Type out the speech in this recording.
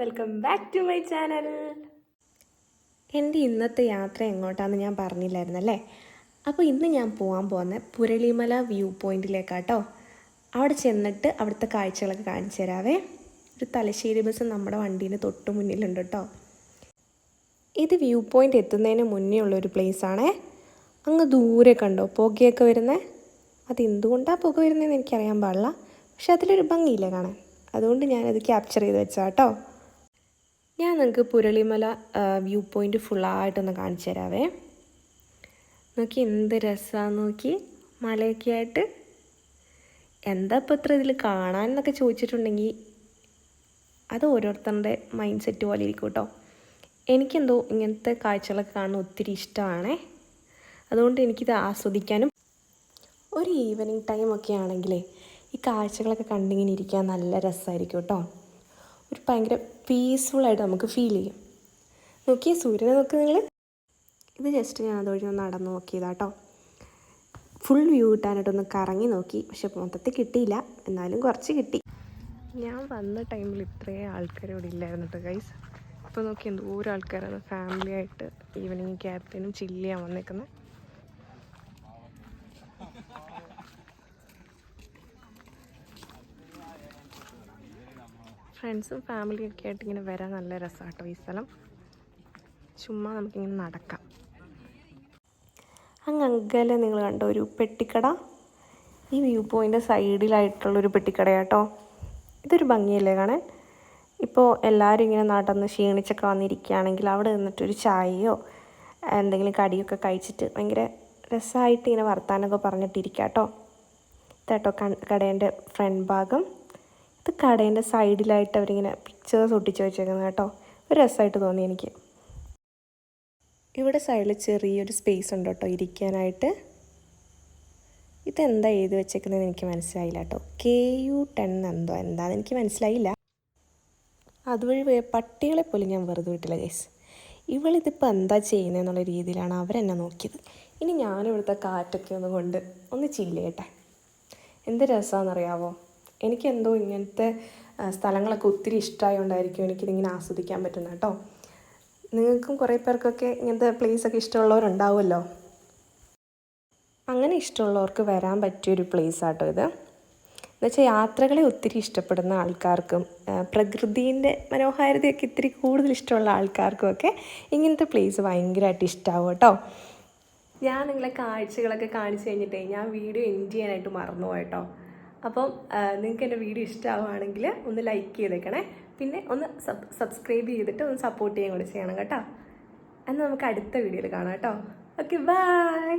Welcome back to my channel. എൻ്റെ ഇന്നത്തെ യാത്ര എങ്ങോട്ടാണെന്ന് ഞാൻ പറഞ്ഞില്ലായിരുന്നല്ലേ. അപ്പോൾ ഇന്ന് ഞാൻ പോകാൻ പോകുന്നത് പുരളിമല വ്യൂ പോയിൻറ്റിലേക്കാട്ടോ. അവിടെ ചെന്നിട്ട് അവിടുത്തെ കാഴ്ചകളൊക്കെ കാണിച്ചു തരാവേ. ഒരു തലശ്ശേരി ബസ് നമ്മുടെ വണ്ടീൻ്റെ തൊട്ട് മുന്നിലുണ്ട് കേട്ടോ. ഇത് വ്യൂ പോയിൻ്റ് എത്തുന്നതിന് മുന്നേ ഉള്ളൊരു പ്ലേസാണേ. അങ്ങ് ദൂരെ കണ്ടോ പുകയൊക്കെ വരുന്നത്. അതെന്തുകൊണ്ടാണ് പുക വരുന്നതെന്ന് എനിക്കറിയാൻ പാടില്ല, പക്ഷെ അതിലൊരു ഭംഗിയില്ല കാണാൻ. അതുകൊണ്ട് ഞാനത് ക്യാപ്ചർ ചെയ്ത് വെച്ചാൽ കേട്ടോ. ഞാൻ നിങ്ങൾക്ക് പുരളിമല വ്യൂ പോയിൻ്റ് ഫുള്ളായിട്ടൊന്ന് കാണിച്ചു തരാവേ. നോക്കി എന്ത് രസമാണ്, നോക്കി മലയൊക്കെ ആയിട്ട്. എന്താ ഇപ്പോൾ ഇത്ര ഇതിൽ കാണാൻ എന്നൊക്കെ ചോദിച്ചിട്ടുണ്ടെങ്കിൽ അത് ഓരോരുത്തരുടെ മൈൻഡ് സെറ്റ് പോലെ ഇരിക്കും കേട്ടോ. എനിക്കെന്തോ ഇങ്ങനത്തെ കാഴ്ചകളൊക്കെ കാണാൻ ഒത്തിരി ഇഷ്ടമാണേ. അതുകൊണ്ട് എനിക്കിത് ആസ്വദിക്കാനും, ഒരു ഈവനിങ് ടൈമൊക്കെ ആണെങ്കിലേ ഈ കാഴ്ചകളൊക്കെ കണ്ടിങ്ങനെ ഇരിക്കാൻ നല്ല രസമായിരിക്കും കേട്ടോ. ഒരു ഭയങ്കര പീസ്ഫുള്ളായിട്ട് നമുക്ക് ഫീൽ ചെയ്യും. നോക്കിയേ സൂര്യനെ നോക്ക് നിങ്ങൾ. ഇത് ജസ്റ്റ് ഞാൻ അതുവഴി ഒന്ന് നടന്ന് നോക്കിയതാട്ടോ. ഫുൾ വ്യൂ കിട്ടാനായിട്ടൊന്ന് കറങ്ങി നോക്കി, പക്ഷെ മൊത്തത്തിൽ കിട്ടിയില്ല, എന്നാലും കുറച്ച് കിട്ടി. ഞാൻ വന്ന ടൈമിൽ ഇത്രയും ആൾക്കാർ ഇവിടെ ഇല്ലായിരുന്നു കേട്ടോ ഗൈസ്. ഇപ്പോൾ നോക്കി എന്തോരം ആൾക്കാരാണ് ഫാമിലി ആയിട്ട് ഈവനിങ് ക്യാരറ്റിനും ചില്ല് ചെയ്യാൻ വന്നേക്കുന്നത്. ഫ്രണ്ട്സും ഫാമിലിയൊക്കെ ആയിട്ട് ഇങ്ങനെ വരാൻ നല്ല രസമാണ് കേട്ടോ ഈ സ്ഥലം. ചുമ്മാ നമുക്കിങ്ങനെ നടക്കാം. അങ്ങകലെ നിങ്ങൾ കണ്ട ഒരു പെട്ടിക്കട, ഈ വ്യൂ പോയിൻ്റെ സൈഡിലായിട്ടുള്ളൊരു പെട്ടിക്കടയാട്ടോ. ഇതൊരു ഭംഗിയല്ലേ കാണാൻ. ഇപ്പോൾ എല്ലാവരും ഇങ്ങനെ നടന്ന് ക്ഷീണിച്ചൊക്കെ വന്നിരിക്കുകയാണെങ്കിൽ അവിടെ നിന്നിട്ടൊരു ചായയോ എന്തെങ്കിലും കടിയൊക്കെ കഴിച്ചിട്ട് ഭയങ്കര രസമായിട്ട് ഇങ്ങനെ വർത്താനമൊക്കെ പറഞ്ഞിട്ടിരിക്കാം കേട്ടോ. ഇതാട്ടോ കടേൻ്റെ ഫ്രണ്ട് ഭാഗം. ഇത് കടേൻ്റെ സൈഡിലായിട്ട് അവരിങ്ങനെ പിക്ചേഴ്സ് ഒട്ടിച്ച് വെച്ചേക്കുന്നത് കേട്ടോ. ഒരു രസമായിട്ട് തോന്നി എനിക്ക്. ഇവിടെ സൈഡിൽ ചെറിയൊരു സ്പേസ് ഉണ്ട് കേട്ടോ ഇരിക്കാനായിട്ട്. ഇതെന്താ എഴുതി വെച്ചേക്കുന്നതെന്ന് എനിക്ക് മനസ്സിലായില്ല കേട്ടോ. KU10 എന്താണെന്ന് എനിക്ക് മനസ്സിലായില്ല. അതുവഴി പോയ പട്ടികളെ പോലും ഞാൻ വെറുതെ വിട്ടില്ല ഗൈസ്. ഇവളിതിപ്പോൾ എന്താ ചെയ്യുന്നതെന്നുള്ള രീതിയിലാണ് അവരെന്നെ നോക്കിയത്. ഇനി ഞാനിവിടുത്തെ കാറ്റൊക്കെ ഒന്ന് കൊണ്ട് ഒന്ന് ചില്ല് ചെയ്യട്ടെ. എന്ത് രസമാണെന്നറിയാവോ. എനിക്കെന്തോ ഇങ്ങനത്തെ സ്ഥലങ്ങളൊക്കെ ഒത്തിരി ഇഷ്ടമായതുകൊണ്ടായിരിക്കും എനിക്കിതിങ്ങനെ ആസ്വദിക്കാൻ പറ്റുന്നത് കേട്ടോ. നിങ്ങൾക്കും കുറേ പേർക്കൊക്കെ ഇങ്ങനത്തെ പ്ലേസൊക്കെ ഇഷ്ടമുള്ളവരുണ്ടാവുമല്ലോ. അങ്ങനെ ഇഷ്ടമുള്ളവർക്ക് വരാൻ പറ്റിയൊരു പ്ലേസാട്ടോ ഇത്. എന്നുവെച്ചാൽ യാത്രകളെ ഒത്തിരി ഇഷ്ടപ്പെടുന്ന ആൾക്കാർക്കും പ്രകൃതിൻ്റെ മനോഹാരിതയൊക്കെ ഇത്തിരി കൂടുതൽ ഇഷ്ടമുള്ള ആൾക്കാർക്കുമൊക്കെ ഇങ്ങനത്തെ പ്ലേസ് ഭയങ്കരമായിട്ട് ഇഷ്ടമാവും കേട്ടോ. ഞാൻ നിങ്ങളെ കാഴ്ചകളൊക്കെ കാണിച്ചു കഴിഞ്ഞിട്ടേ ഞാൻ വീഡിയോ എൻഡ് ചെയ്യാനായിട്ട് മറന്നുപോയി കേട്ടോ. അപ്പം നിങ്ങൾക്ക് എൻ്റെ വീഡിയോ ഇഷ്ടമാവുകയാണെങ്കിൽ ഒന്ന് ലൈക്ക് ചെയ്തേക്കണേ. പിന്നെ ഒന്ന് സബ്സ്ക്രൈബ് ചെയ്തിട്ട് ഒന്ന് സപ്പോർട്ട് ചെയ്യാൻ കൂടി ചെയ്യണം കേട്ടോ. എന്നാൽ നമുക്ക് അടുത്ത വീഡിയോയിൽ കാണാം കേട്ടോ. Okay, by.